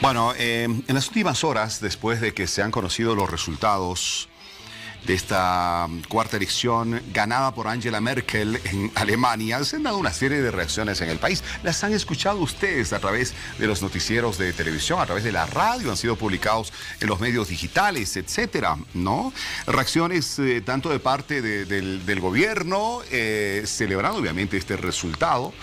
Bueno, en las últimas horas, después de que se han conocido los resultados de esta cuarta elección ganada por Angela Merkel en Alemania, se han dado una serie de reacciones en el país. Las han escuchado ustedes a través de los noticieros de televisión, a través de la radio, han sido publicados en los medios digitales, etcétera, ¿no? Reacciones tanto de parte del gobierno, celebrando obviamente este resultado.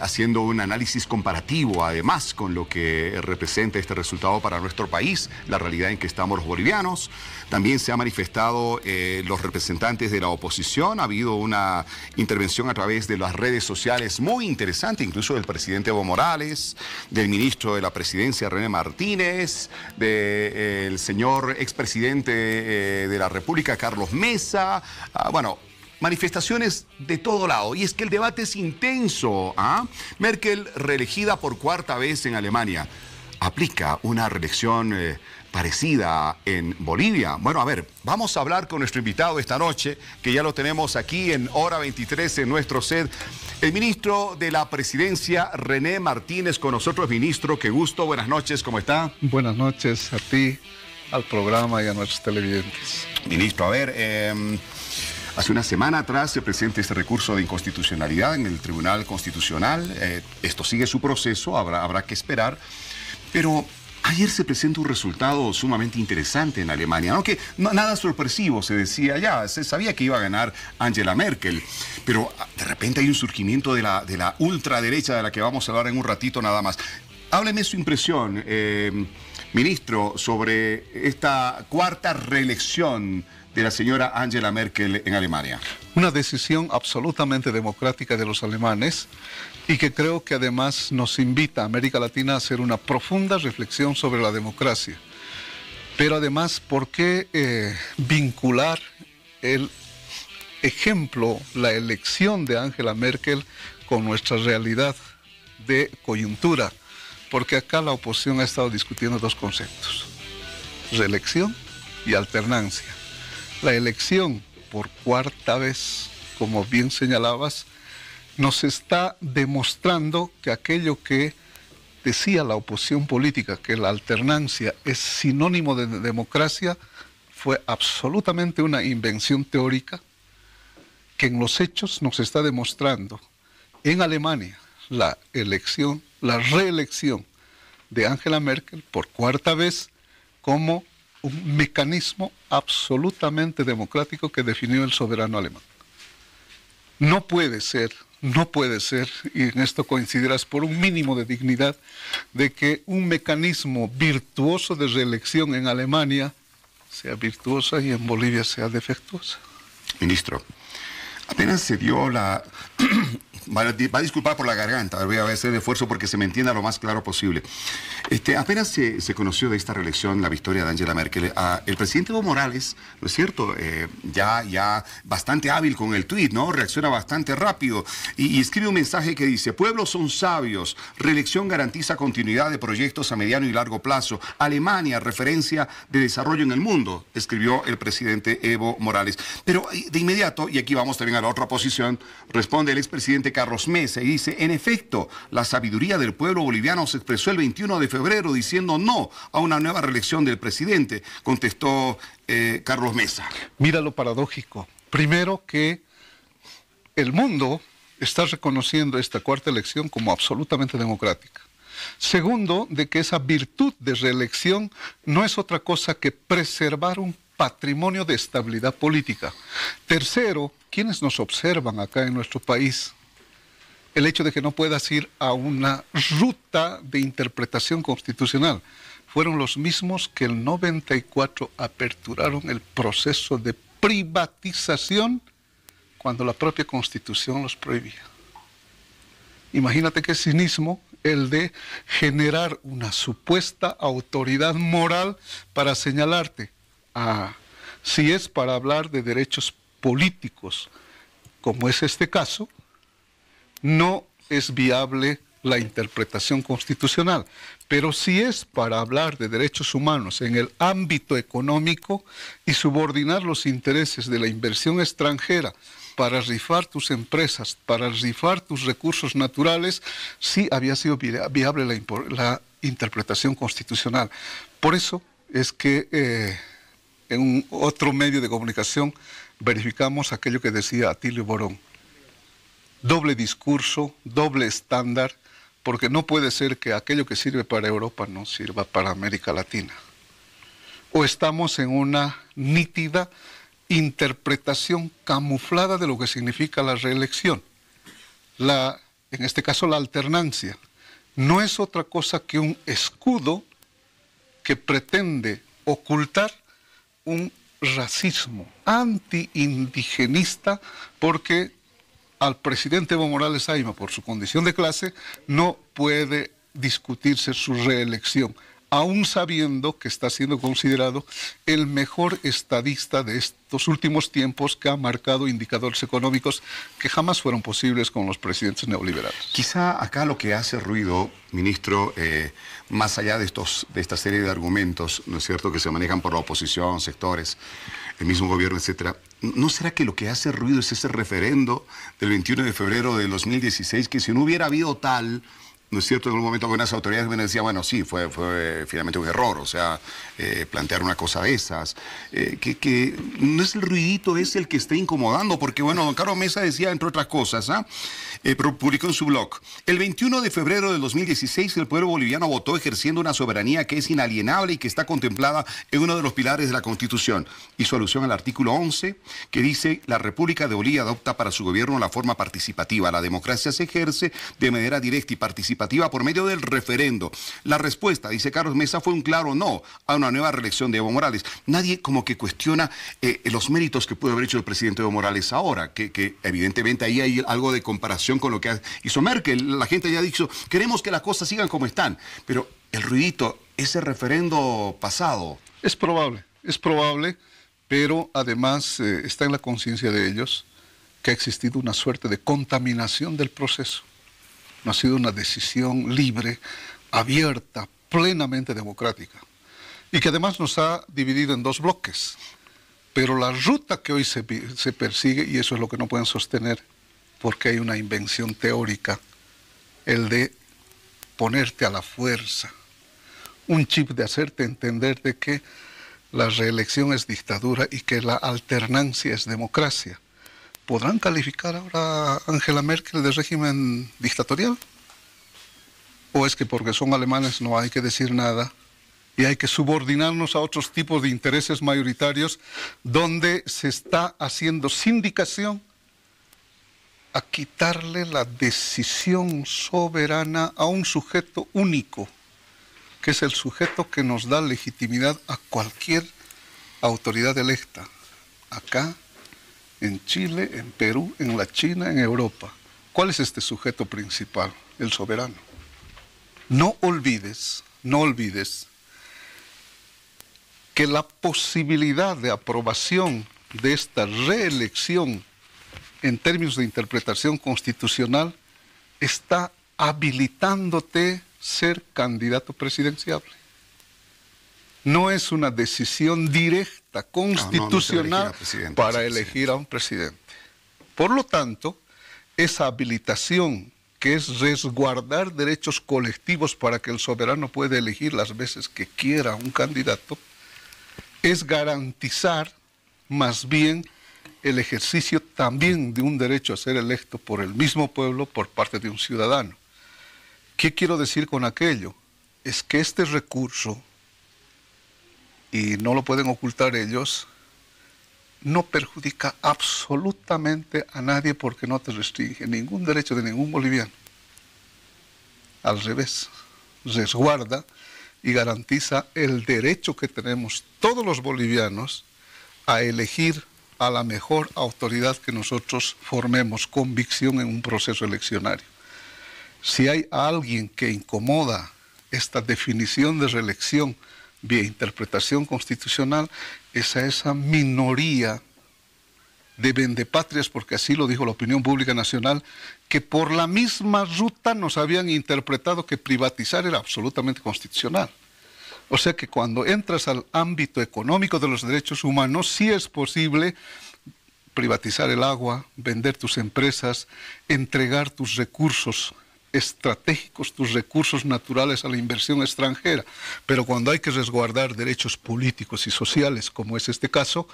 Haciendo un análisis comparativo además con lo que representa este resultado para nuestro país, la realidad en que estamos los bolivianos. También se han manifestado los representantes de la oposición, ha habido una intervención a través de las redes sociales muy interesante, incluso del presidente Evo Morales, del ministro de la Presidencia René Martínez, del señor expresidente de la República Carlos Mesa, bueno, manifestaciones de todo lado. Y es que el debate es intenso. Merkel, reelegida por cuarta vez en Alemania, ¿aplica una reelección parecida en Bolivia? Bueno, a ver, vamos a hablar con nuestro invitado esta noche, que ya lo tenemos aquí en Hora 23 en nuestro set. El ministro de la Presidencia, René Martínez, con nosotros. Ministro, qué gusto, buenas noches, ¿cómo está? Buenas noches a ti, al programa y a nuestros televidentes. Ministro, a ver, hace una semana atrás se presenta este recurso de inconstitucionalidad en el Tribunal Constitucional. Esto sigue su proceso, habrá que esperar. Pero ayer se presenta un resultado sumamente interesante en Alemania, ¿no? Que nada sorpresivo, se decía ya, se sabía que iba a ganar Angela Merkel. Pero de repente hay un surgimiento de la ultraderecha, de la que vamos a hablar en un ratito nada más. Hábleme su impresión, ministro, sobre esta cuarta reelección de la señora Angela Merkel en Alemania. Una decisión absolutamente democrática de los alemanes y que creo que además nos invita a América Latina a hacer una profunda reflexión sobre la democracia. Pero además, ¿por qué vincular el ejemplo, la elección de Angela Merkel con nuestra realidad de coyuntura? Porque acá la oposición ha estado discutiendo dos conceptos: reelección y alternancia. La elección por cuarta vez, como bien señalabas, nos está demostrando que aquello que decía la oposición política, que la alternancia es sinónimo de democracia, fue absolutamente una invención teórica que en los hechos nos está demostrando. En Alemania, la reelección de Angela Merkel por cuarta vez como un mecanismo absolutamente democrático que definió el soberano alemán. No puede ser, y en esto coincidirás por un mínimo de dignidad, de que un mecanismo virtuoso de reelección en Alemania sea virtuosa y en Bolivia sea defectuosa. Ministro, apenas se dio la... Va a disculpar por la garganta, voy a hacer el esfuerzo porque se me entienda lo más claro posible. Apenas se conoció de esta reelección la victoria de Angela Merkel, el presidente Evo Morales, ¿no es cierto? Ya bastante hábil con el tuit, ¿no? Reacciona bastante rápido y escribe un mensaje que dice: pueblos son sabios, reelección garantiza continuidad de proyectos a mediano y largo plazo. Alemania, referencia de desarrollo en el mundo, escribió el presidente Evo Morales. Pero de inmediato, y aquí vamos también a la otra posición, responde el expresidente Carlos Mesa y dice: en efecto, la sabiduría del pueblo boliviano se expresó el 21 de febrero diciendo no a una nueva reelección del presidente, contestó Carlos Mesa. Mira lo paradójico. Primero, que el mundo está reconociendo esta cuarta elección como absolutamente democrática. Segundo, de que esa virtud de reelección no es otra cosa que preservar un patrimonio de estabilidad política. Tercero, quienes nos observan acá en nuestro país, el hecho de que no puedas ir a una ruta de interpretación constitucional, fueron los mismos que el 94 aperturaron el proceso de privatización cuando la propia Constitución los prohibía. Imagínate qué cinismo el de generar una supuesta autoridad moral para señalarte. Si es para hablar de derechos políticos, como es este caso, no es viable la interpretación constitucional. Pero si es para hablar de derechos humanos en el ámbito económico y subordinar los intereses de la inversión extranjera para rifar tus empresas, para rifar tus recursos naturales, sí había sido viable la interpretación constitucional. Por eso es que en un otro medio de comunicación verificamos aquello que decía Atilio Borón. Doble discurso, doble estándar, porque no puede ser que aquello que sirve para Europa no sirva para América Latina. O estamos en una nítida interpretación camuflada de lo que significa la reelección. En este caso la alternancia no es otra cosa que un escudo que pretende ocultar un racismo anti-indigenista, porque al presidente Evo Morales Ayma, por su condición de clase, no puede discutirse su reelección, aún sabiendo que está siendo considerado el mejor estadista de estos últimos tiempos, que ha marcado indicadores económicos que jamás fueron posibles con los presidentes neoliberales. Quizá acá lo que hace ruido, ministro, más allá de esta serie de argumentos, ¿no es cierto?, que se manejan por la oposición, sectores, el mismo gobierno, etcétera, ¿no será que lo que hace ruido es ese referendo del 21 de febrero del 2016, que si no hubiera habido tal, ¿no es cierto?, en algún momento algunas autoridades me decían, bueno, sí, fue finalmente un error, o sea, plantear una cosa de esas, que no es el ruidito ese el que está incomodando, porque, bueno, don Carlos Mesa decía, entre otras cosas, publicó en su blog, el 21 de febrero del 2016 el pueblo boliviano votó ejerciendo una soberanía que es inalienable y que está contemplada en uno de los pilares de la Constitución. Hizo alusión al artículo 11, que dice, la República de Bolivia adopta para su gobierno la forma participativa. La democracia se ejerce de manera directa y participativa por medio del referendo. La respuesta, dice Carlos Mesa, fue un claro no a una nueva reelección de Evo Morales. Nadie como que cuestiona los méritos que pudo haber hecho el presidente Evo Morales ahora, que evidentemente ahí hay algo de comparación con lo que hizo Merkel. La gente ya ha dicho, queremos que las cosas sigan como están, pero el ruidito, ese referendo pasado. Es probable, pero además está en la conciencia de ellos que ha existido una suerte de contaminación del proceso. No ha sido una decisión libre, abierta, plenamente democrática, y que además nos ha dividido en dos bloques. Pero la ruta que hoy se persigue, y eso es lo que no pueden sostener, porque hay una invención teórica, el de ponerte a la fuerza, un chip de hacerte entender de que la reelección es dictadura y que la alternancia es democracia. ¿Podrán calificar ahora a Angela Merkel de régimen dictatorial? ¿O es que porque son alemanes no hay que decir nada y hay que subordinarnos a otros tipos de intereses mayoritarios donde se está haciendo sindicación a quitarle la decisión soberana a un sujeto único, que es el sujeto que nos da legitimidad a cualquier autoridad electa, acá, en Chile, en Perú, en la China, en Europa? ¿Cuál es este sujeto principal? El soberano. No olvides que la posibilidad de aprobación de esta reelección en términos de interpretación constitucional está habilitándote ser candidato presidenciable. No es una decisión directa, constitucional, para elegir a un presidente. Por lo tanto, esa habilitación, que es resguardar derechos colectivos para que el soberano pueda elegir las veces que quiera un candidato, es garantizar más bien el ejercicio también de un derecho a ser electo por el mismo pueblo por parte de un ciudadano. ¿Qué quiero decir con aquello? Es que este recurso, y no lo pueden ocultar ellos, no perjudica absolutamente a nadie porque no te restringe ningún derecho de ningún boliviano. Al revés, resguarda y garantiza el derecho que tenemos todos los bolivianos a elegir a la mejor autoridad que nosotros formemos convicción en un proceso eleccionario. Si hay alguien que incomoda esta definición de reelección vía interpretación constitucional, es a esa minoría de vendepatrias, porque así lo dijo la opinión pública nacional, que por la misma ruta nos habían interpretado que privatizar era absolutamente constitucional. O sea que cuando entras al ámbito económico de los derechos humanos, sí es posible privatizar el agua, vender tus empresas, entregar tus recursos estratégicos, tus recursos naturales a la inversión extranjera. Pero cuando hay que resguardar derechos políticos y sociales, como es este caso,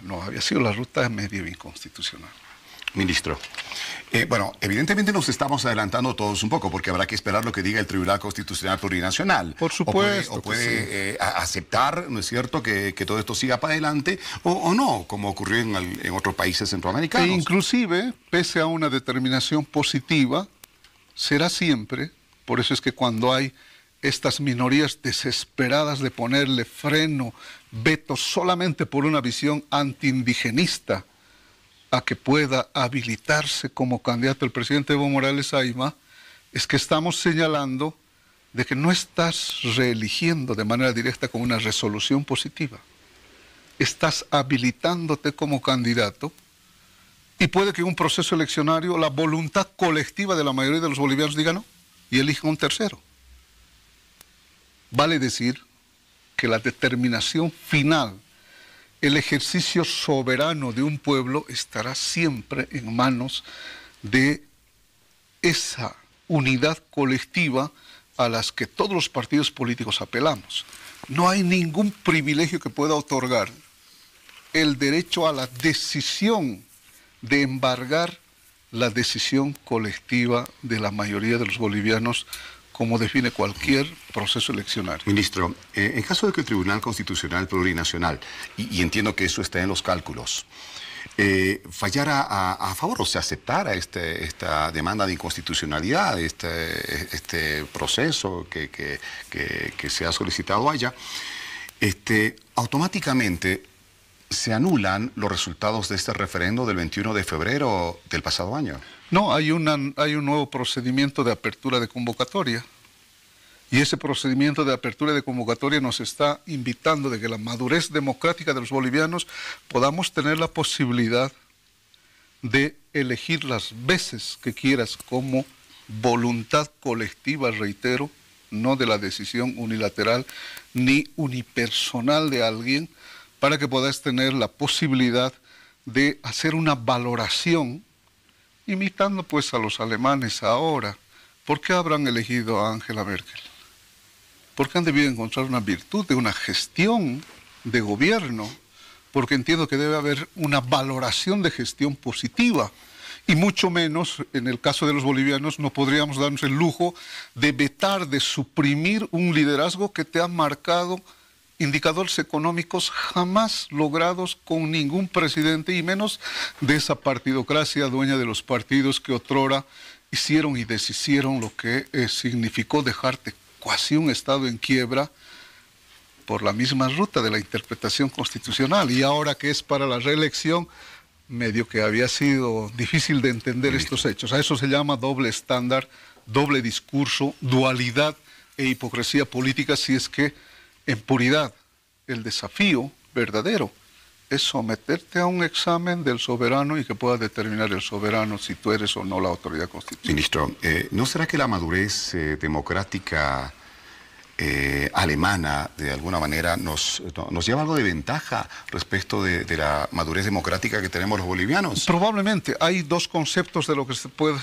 no, había sido la ruta medio inconstitucional. Ministro, bueno, evidentemente nos estamos adelantando todos un poco porque habrá que esperar lo que diga el Tribunal Constitucional Plurinacional. Por supuesto. O puede aceptar, ¿no es cierto?, que todo esto siga para adelante o no, como ocurrió en otros países centroamericanos. E inclusive, pese a una determinación positiva, será siempre, por eso es que cuando hay estas minorías desesperadas de ponerle freno, veto solamente por una visión antiindigenista, a que pueda habilitarse como candidato el presidente Evo Morales Ayma, es que estamos señalando de que no estás reeligiendo de manera directa con una resolución positiva. Estás habilitándote como candidato y puede que en un proceso eleccionario la voluntad colectiva de la mayoría de los bolivianos diga no y elija un tercero. Vale decir que la determinación final, el ejercicio soberano de un pueblo estará siempre en manos de esa unidad colectiva a las que todos los partidos políticos apelamos. No hay ningún privilegio que pueda otorgar el derecho a la decisión de embargar la decisión colectiva de la mayoría de los bolivianos, como define cualquier proceso eleccionario. Ministro, en caso de que el Tribunal Constitucional Plurinacional, y entiendo que eso está en los cálculos, fallara a favor o se aceptara esta demanda de inconstitucionalidad, este proceso que se ha solicitado allá, automáticamente se anulan los resultados de este referendo del 21 de febrero del pasado año. No, hay un nuevo procedimiento de apertura de convocatoria. Y ese procedimiento de apertura de convocatoria nos está invitando de que la madurez democrática de los bolivianos podamos tener la posibilidad de elegir las veces que quieras como voluntad colectiva, reitero, no de la decisión unilateral ni unipersonal de alguien, para que puedas tener la posibilidad de hacer una valoración, imitando pues a los alemanes ahora. ¿Por qué habrán elegido a Angela Merkel? Porque han debido encontrar una virtud de una gestión de gobierno, porque entiendo que debe haber una valoración de gestión positiva, y mucho menos, en el caso de los bolivianos, no podríamos darnos el lujo de vetar, de suprimir un liderazgo que te ha marcado indicadores económicos jamás logrados con ningún presidente, y menos de esa partidocracia dueña de los partidos que otrora hicieron y deshicieron lo que significó dejarte casi un Estado en quiebra por la misma ruta de la interpretación constitucional. Y ahora que es para la reelección, medio que había sido difícil de entender estos hechos. A eso se llama doble estándar, doble discurso, dualidad e hipocresía política, si es que en puridad el desafío verdadero es someterte a un examen del soberano y que pueda determinar el soberano si tú eres o no la autoridad constitucional. Ministro, ¿no será que la madurez democrática alemana de alguna manera nos lleva algo de ventaja respecto de la madurez democrática que tenemos los bolivianos? Probablemente. Hay dos conceptos de lo que se puede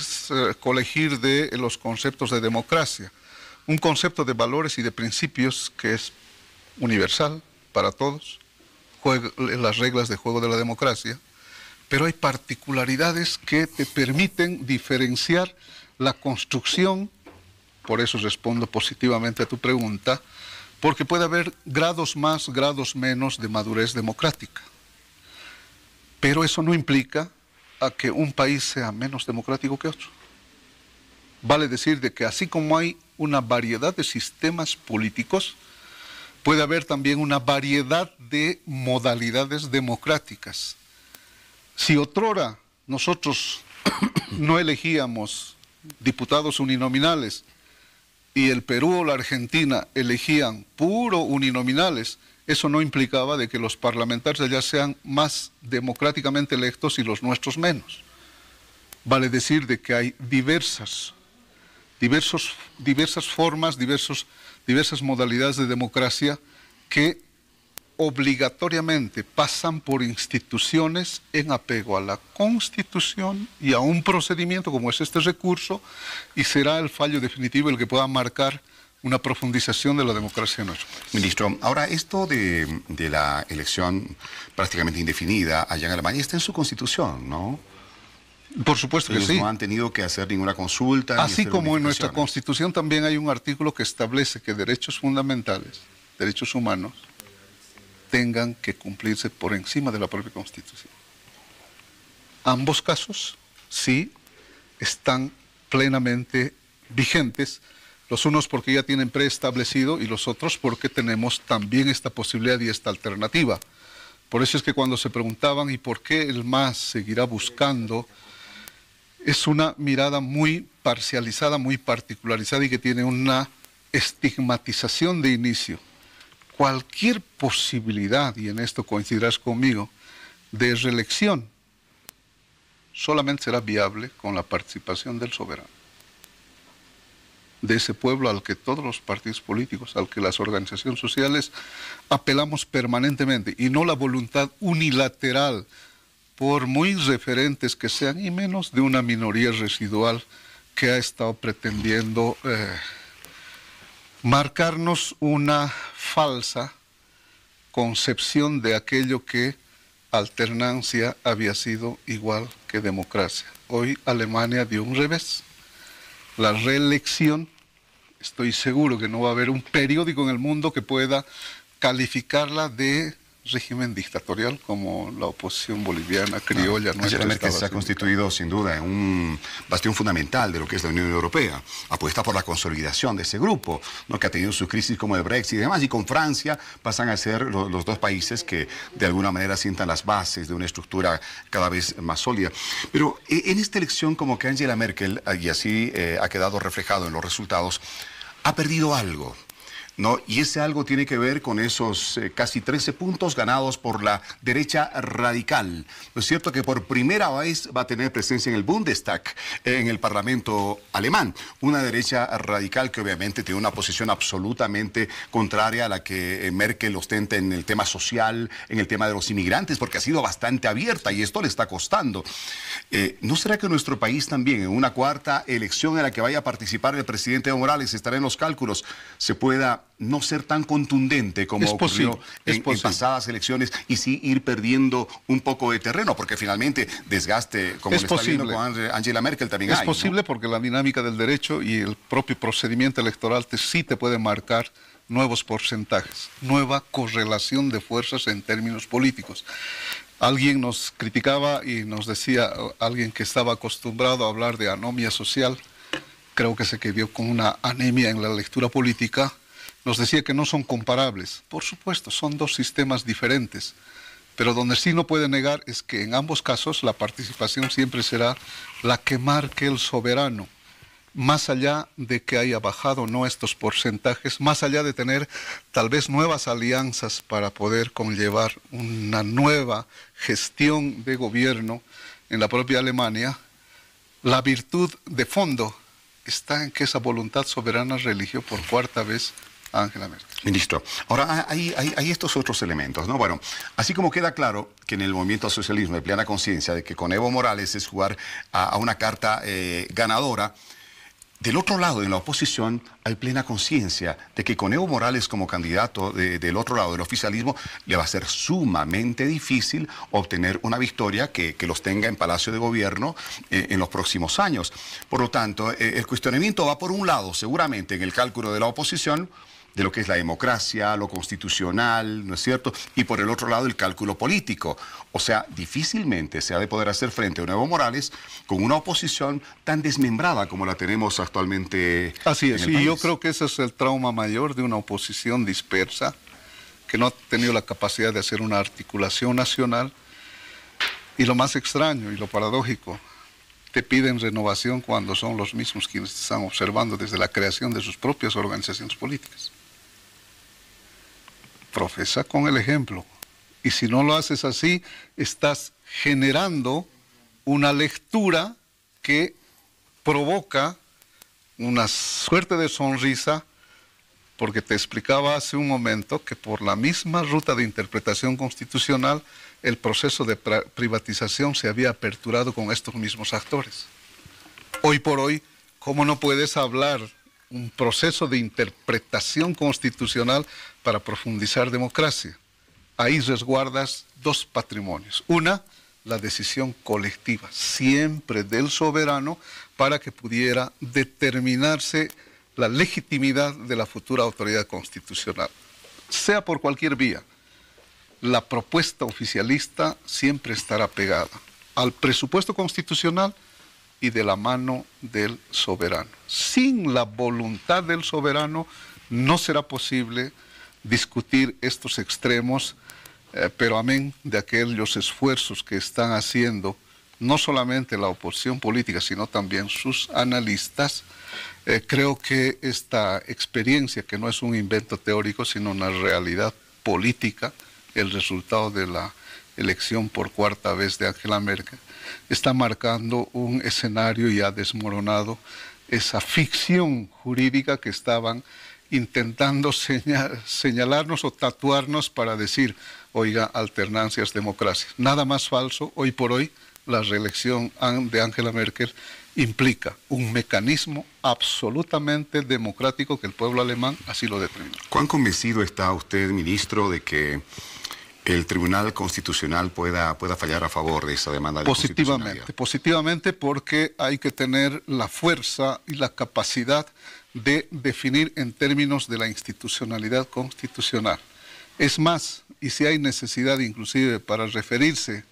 colegir de los conceptos de democracia. Un concepto de valores y de principios que es universal para todos, las reglas de juego de la democracia, pero hay particularidades que te permiten diferenciar la construcción. Por eso respondo positivamente a tu pregunta, porque puede haber grados más, grados menos de madurez democrática. Pero eso no implica a que un país sea menos democrático que otro. Vale decir de que así como hay una variedad de sistemas políticos, puede haber también una variedad de modalidades democráticas. Si otrora nosotros no elegíamos diputados uninominales y el Perú o la Argentina elegían puro uninominales, eso no implicaba de que los parlamentarios allá sean más democráticamente electos y los nuestros menos. Vale decir de que hay diversas formas, diversas modalidades de democracia que obligatoriamente pasan por instituciones en apego a la Constitución y a un procedimiento como es este recurso, y será el fallo definitivo el que pueda marcar una profundización de la democracia en nuestro país. Ministro, ahora esto de la elección prácticamente indefinida allá en Alemania está en su constitución, ¿no? Por supuesto que Ellos sí. no han tenido que hacer ninguna consulta. ni Así hacer como en nuestra modificaciones. Constitución también hay un artículo que establece que derechos fundamentales, derechos humanos, tengan que cumplirse por encima de la propia Constitución. Ambos casos sí están plenamente vigentes, los unos porque ya tienen preestablecido y los otros porque tenemos también esta posibilidad y esta alternativa. Por eso es que cuando se preguntaban ¿y por qué el MAS seguirá buscando? Es una mirada muy parcializada, muy particularizada y que tiene una estigmatización de inicio. Cualquier posibilidad, y en esto coincidirás conmigo, de reelección solamente será viable con la participación del soberano, de ese pueblo al que todos los partidos políticos, al que las organizaciones sociales apelamos permanentemente, y no la voluntad unilateral, por muy referentes que sean, y menos de una minoría residual que ha estado pretendiendo marcarnos una falsa concepción de aquello que alternancia había sido igual que democracia. Hoy Alemania dio un revés. La reelección, estoy seguro que no va a haber un periódico en el mundo que pueda calificarla de régimen dictatorial como la oposición boliviana, criolla, nuestra. Angela Merkel se ha constituido sin duda en un bastión fundamental de lo que es la Unión Europea. Apuesta por la consolidación de ese grupo, ¿no? Que ha tenido sus crisis como el Brexit y demás, y con Francia pasan a ser los dos países que de alguna manera sientan las bases de una estructura cada vez más sólida. Pero en esta elección como que Angela Merkel, y así ha quedado reflejado en los resultados, ha perdido algo, ¿no? Y ese algo tiene que ver con esos casi 13 puntos ganados por la derecha radical. ¿No es cierto que por primera vez va a tener presencia en el Bundestag, en el Parlamento alemán? Una derecha radical que obviamente tiene una posición absolutamente contraria a la que Merkel ostenta en el tema social, en el tema de los inmigrantes, porque ha sido bastante abierta y esto le está costando. ¿No será que nuestro país también, en una cuarta elección en la que vaya a participar el presidente Evo Morales, estará en los cálculos, se pueda no ser tan contundente como ocurrió en pasadas elecciones y sí ir perdiendo un poco de terreno? Porque finalmente desgaste, como le está viendo con Angela Merkel, también hay. Es posible, ¿no? Porque la dinámica del derecho y el propio procedimiento electoral sí te puede marcar nuevos porcentajes, nueva correlación de fuerzas en términos políticos. Alguien nos criticaba y nos decía, alguien que estaba acostumbrado a hablar de anomia social, creo que se quedó con una anemia en la lectura política, nos decía que no son comparables. Por supuesto, son dos sistemas diferentes, pero donde sí no puede negar es que en ambos casos la participación siempre será la que marque el soberano, más allá de que haya bajado o no estos porcentajes, más allá de tener tal vez nuevas alianzas para poder conllevar una nueva gestión de gobierno en la propia Alemania, la virtud de fondo está en que esa voluntad soberana religió por cuarta vez a Angela Merkel. Ministro, ahora hay estos otros elementos, ¿no? Bueno, así como queda claro que en el movimiento al socialismo hay plena conciencia de que con Evo Morales es jugar a una carta ganadora, del otro lado, en la oposición, hay plena conciencia de que con Evo Morales como candidato del otro lado del oficialismo le va a ser sumamente difícil obtener una victoria que los tenga en Palacio de Gobierno en los próximos años. Por lo tanto, el cuestionamiento va por un lado, seguramente, en el cálculo de la oposición, de lo que es la democracia, lo constitucional, ¿no es cierto? Y por el otro lado el cálculo político. O sea, difícilmente se ha de poder hacer frente a un Evo Morales con una oposición tan desmembrada como la tenemos actualmente. Así es, y yo creo que ese es el trauma mayor de una oposición dispersa, que no ha tenido la capacidad de hacer una articulación nacional. Y lo más extraño y lo paradójico, te piden renovación cuando son los mismos quienes te están observando desde la creación de sus propias organizaciones políticas. Profesa con el ejemplo. Y si no lo haces así, estás generando una lectura que provoca una suerte de sonrisa porque te explicaba hace un momento que por la misma ruta de interpretación constitucional, el proceso de privatización se había aperturado con estos mismos actores. Hoy por hoy, ¿cómo no puedes hablar un proceso de interpretación constitucional para profundizar democracia? Ahí resguardas dos patrimonios. Una, la decisión colectiva, siempre del soberano, para que pudiera determinarse la legitimidad de la futura autoridad constitucional. Sea por cualquier vía, la propuesta oficialista siempre estará pegada al presupuesto constitucional y de la mano del soberano. Sin la voluntad del soberano no será posible discutir estos extremos, pero amén de aquellos esfuerzos que están haciendo no solamente la oposición política, sino también sus analistas. Creo que esta experiencia, que no es un invento teórico, sino una realidad política, el resultado de la elección por cuarta vez de Angela Merkel, está marcando un escenario ya desmoronado, esa ficción jurídica que estaban intentando señalarnos o tatuarnos para decir, oiga, alternancia es democracia. Nada más falso. Hoy por hoy, la reelección de Angela Merkel implica un mecanismo absolutamente democrático que el pueblo alemán así lo determinó. ¿Cuán convencido está usted, ministro, de que el Tribunal Constitucional pueda fallar a favor de esa demanda de constitucionalidad? Positivamente, porque hay que tener la fuerza y la capacidad de definir en términos de la institucionalidad constitucional. Es más, y si hay necesidad inclusive para referirse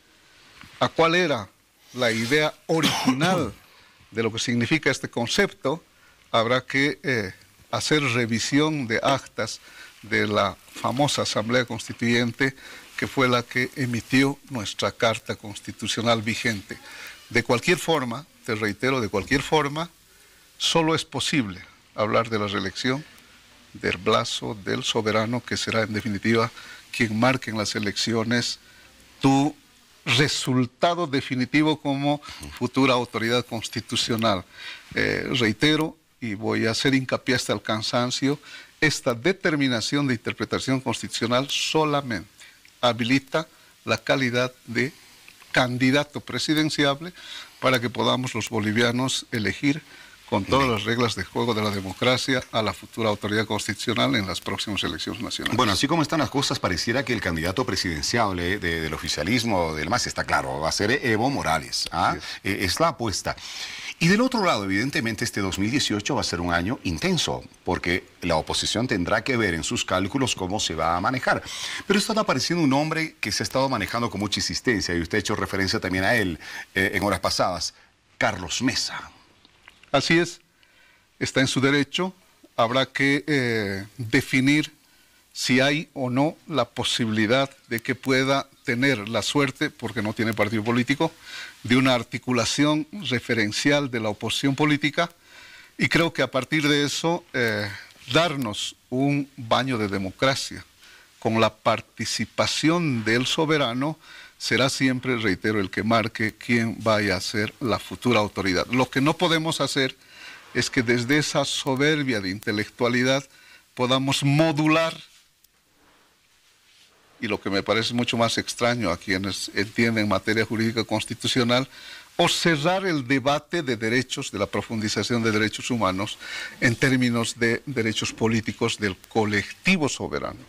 a cuál era la idea original de lo que significa este concepto, habrá que hacer revisión de actas de la famosa Asamblea Constituyente, que fue la que emitió nuestra Carta Constitucional vigente. De cualquier forma, te reitero, de cualquier forma, solo es posible hablar de la reelección del brazo del soberano, que será en definitiva quien marque en las elecciones tu resultado definitivo como futura autoridad constitucional. Reitero, y voy a hacer hincapié hasta el cansancio, esta determinación de interpretación constitucional solamente habilita la calidad de candidato presidenciable para que podamos los bolivianos elegir con todas las reglas de juego de la democracia a la futura autoridad constitucional en las próximas elecciones nacionales. Bueno, así como están las cosas, pareciera que el candidato presidenciable del oficialismo del MAS está claro, va a ser Evo Morales. ¿Ah? Es la apuesta. Y del otro lado, evidentemente, este 2018 va a ser un año intenso, porque la oposición tendrá que ver en sus cálculos cómo se va a manejar. Pero está apareciendo un hombre que se ha estado manejando con mucha insistencia, y usted ha hecho referencia también a él en horas pasadas, Carlos Mesa. Así es, está en su derecho. Habrá que definir si hay o no la posibilidad de que pueda tener la suerte, porque no tiene partido político, de una articulación referencial de la oposición política, y creo que a partir de eso darnos un baño de democracia con la participación del soberano será siempre, reitero, el que marque quién vaya a ser la futura autoridad. Lo que no podemos hacer es que desde esa soberbia de intelectualidad podamos modular, y lo que me parece mucho más extraño a quienes entienden materia jurídica constitucional, o cerrar el debate de derechos, de la profundización de derechos humanos, en términos de derechos políticos del colectivo soberano.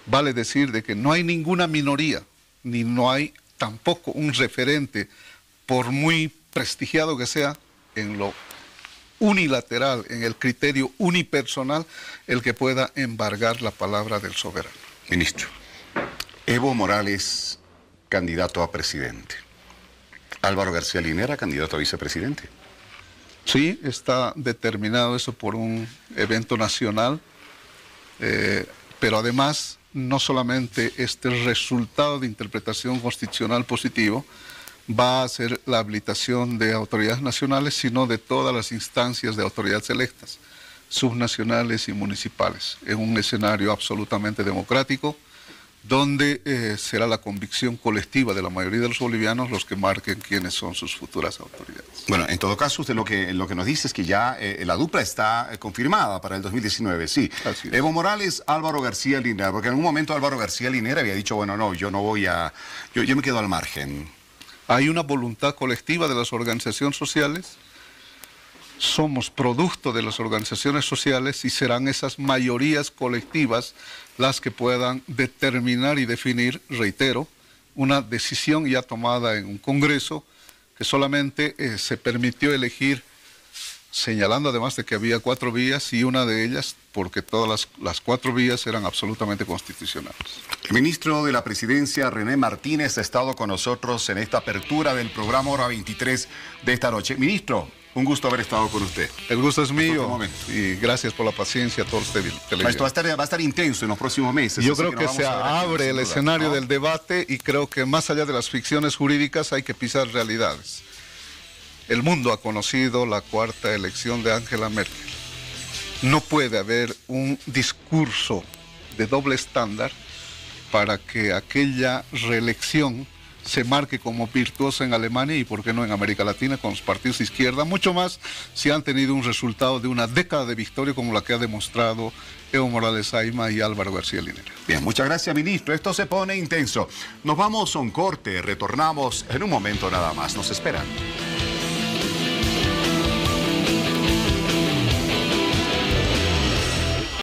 Vale decir de que no hay ninguna minoría, ni no hay tampoco un referente, por muy prestigiado que sea, en lo unilateral, en el criterio unipersonal, el que pueda embargar la palabra del soberano. Ministro, Evo Morales, candidato a presidente. Álvaro García Linera, candidato a vicepresidente. Sí, está determinado eso por un evento nacional, pero además no solamente este resultado de interpretación constitucional positivo va a ser la habilitación de autoridades nacionales, sino de todas las instancias de autoridades electas, subnacionales y municipales, en un escenario absolutamente democrático, donde será la convicción colectiva de la mayoría de los bolivianos los que marquen quiénes son sus futuras autoridades. Bueno, en todo caso, usted lo que nos dice es que ya la dupla está confirmada para el 2019, sí. Así es. Evo Morales, Álvaro García Linera, porque en un momento Álvaro García Linera había dicho, bueno, no, yo no voy a... yo me quedo al margen. Hay una voluntad colectiva de las organizaciones sociales, somos producto de las organizaciones sociales y serán esas mayorías colectivas las que puedan determinar y definir, reitero, una decisión ya tomada en un Congreso que solamente se permitió elegir, señalando además de que había 4 vías y una de ellas, porque todas las 4 vías eran absolutamente constitucionales. El ministro de la Presidencia, René Martínez, ha estado con nosotros en esta apertura del programa Hora 23 de esta noche. Ministro, un gusto haber estado con usted. El gusto es mío y gracias por la paciencia a todos los televidentes. Esto va a estar intenso en los próximos meses. Yo creo que se abre el escenario del debate y creo que más allá de las ficciones jurídicas hay que pisar realidades. El mundo ha conocido la 4ª elección de Angela Merkel. No puede haber un discurso de doble estándar para que aquella reelección se marque como virtuosa en Alemania y por qué no en América Latina con los partidos de izquierda, mucho más si han tenido un resultado de una década de victoria como la que ha demostrado Evo Morales Ayma y Álvaro García Linera. Bien, muchas gracias, ministro. Esto se pone intenso. Nos vamos a un corte, retornamos en un momento nada más. Nos esperan.